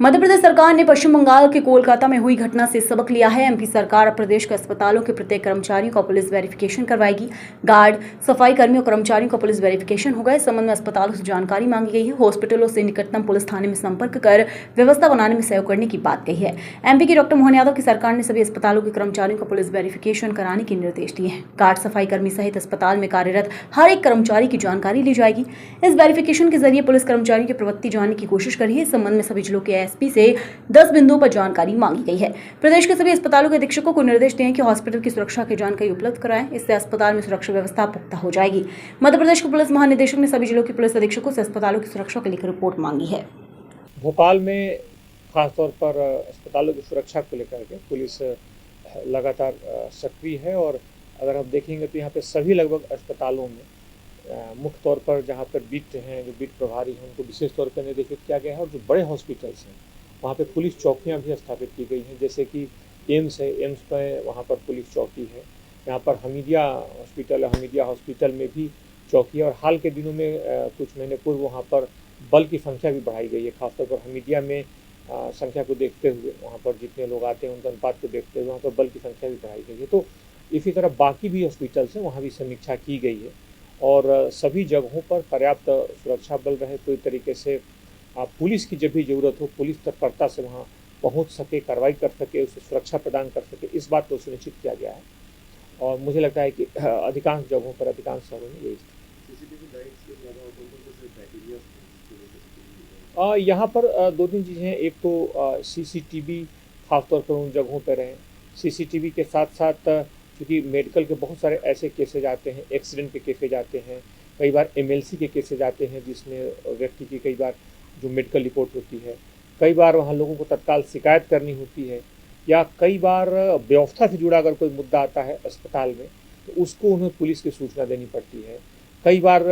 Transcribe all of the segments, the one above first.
मध्य प्रदेश सरकार ने पश्चिम बंगाल के कोलकाता में हुई घटना से सबक लिया है। एमपी सरकार अब प्रदेश के अस्पतालों के प्रत्येक कर्मचारियों का पुलिस वेरिफिकेशन करवाएगी। गार्ड, सफाई कर्मियों, कर्मचारियों का पुलिस वेरिफिकेशन होगा। इस संबंध में अस्पतालों से जानकारी मांगी गई है। हॉस्पिटलों से निकटतम पुलिस थाने में संपर्क कर व्यवस्था बनाने में सहयोग करने की बात कही है। एमपी के डॉक्टर मोहन यादव की सरकार ने सभी अस्पतालों के कर्मचारियों का पुलिस वेरिफिकेशन कराने के निर्देश दिए हैं। गार्ड, सफाई कर्मी सहित अस्पताल में कार्यरत हर एक कर्मचारी की जानकारी ली जाएगी। इस वेरिफिकेशन के जरिए पुलिस कर्मचारियों की प्रवृत्ति जानने की कोशिश कर रही है। इस संबंध में सभी जिलों के एसपी से 10 बिंदुओं पर जानकारी मांगी गई है। प्रदेश के सभी अस्पतालों के अधीक्षकों को निर्देश दिए हैं कि हॉस्पिटल की सुरक्षा की जानकारी उपलब्ध कराएं। इससे अस्पताल में सुरक्षा व्यवस्था पुख्ता हो जाएगी। मध्य प्रदेश के पुलिस महानिदेशक ने सभी जिलों के पुलिस अधीक्षकों से अस्पतालों की सुरक्षा को लेकर रिपोर्ट मांगी है। भोपाल में खासतौर पर अस्पतालों की सुरक्षा को लेकर के पुलिस लगातार सक्रिय है और अगर हम देखेंगे तो यहाँ पे सभी लगभग अस्पतालों में मुख्य तौर पर जहाँ पर बीट हैं, जो बीट प्रभारी हैं, उनको विशेष तौर पर निर्देशित किया गया है और जो बड़े हॉस्पिटल्स हैं वहाँ पे पुलिस चौकियाँ भी स्थापित की गई हैं। जैसे कि एम्स है, एम्स में वहाँ पर पुलिस चौकी है। यहाँ पर हमीदिया हॉस्पिटल है, हमीदिया हॉस्पिटल में भी चौकी है और हाल के दिनों में कुछ महीने पूर्व वहाँ पर बल की संख्या भी बढ़ाई गई है। खासतौर पर हमीदिया में संख्या को देखते हुए, वहाँ पर जितने लोग आते हैं उनके अनुपात को देखते हुए वहाँ पर बल की संख्या भी बढ़ाई गई है। तो इसी तरह बाकी भी हॉस्पिटल्स हैं, वहाँ भी समीक्षा की गई है और सभी जगहों पर पर्याप्त सुरक्षा बल रहे, पूरी तरीके से पुलिस की जब भी ज़रूरत हो पुलिस तत्परता से वहाँ पहुँच सके, कार्रवाई कर सके, उसे सुरक्षा प्रदान कर सके, इस बात को सुनिश्चित किया गया है। और मुझे लगता है कि अधिकांश जगहों पर, अधिकांश शहरों में यही यहाँ पर 2-3 चीज़ें हैं। एक तो सीसीटीवी खासतौर पर उन जगहों पर रहें। सीसीटीवी के साथ साथ क्योंकि मेडिकल के बहुत सारे ऐसे केसेज आते हैं, एक्सीडेंट के केसेज आते हैं, कई बार एमएलसी के केसेज आते हैं जिसमें व्यक्ति की कई बार जो मेडिकल रिपोर्ट होती है, कई बार वहाँ लोगों को तत्काल शिकायत करनी होती है या कई बार व्यवस्था से जुड़ा अगर कोई मुद्दा आता है अस्पताल में तो उसको उन्हें पुलिस की सूचना देनी पड़ती है। कई बार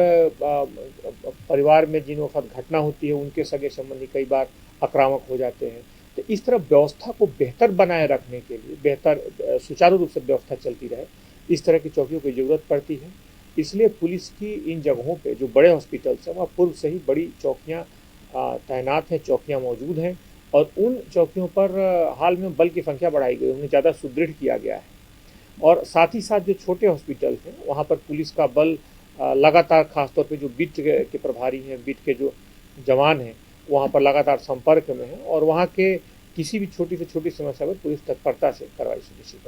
परिवार में जिनके साथ घटना होती है उनके सगे संबंधी कई बार आक्रामक हो जाते हैं। तो इस तरह व्यवस्था को बेहतर बनाए रखने के लिए, बेहतर सुचारू रूप से व्यवस्था चलती रहे, इस तरह की चौकियों की ज़रूरत पड़ती है। इसलिए पुलिस की इन जगहों पे जो बड़े हॉस्पिटल्स हैं वहाँ पूर्व से ही बड़ी चौकियाँ तैनात हैं, चौकियाँ मौजूद हैं और उन चौकियों पर हाल में बल की संख्या बढ़ाई गई, उन्हें ज़्यादा सुदृढ़ किया गया है। और साथ ही साथ जो छोटे हॉस्पिटल हैं वहाँ पर पुलिस का बल लगातार, खासतौर पे जो बीट के प्रभारी हैं, बीट के जो जवान हैं, वहाँ पर लगातार संपर्क में है और वहाँ के किसी भी छोटी से छोटी समस्या पर पुलिस तत्परता से कार्रवाई सुनिश्चित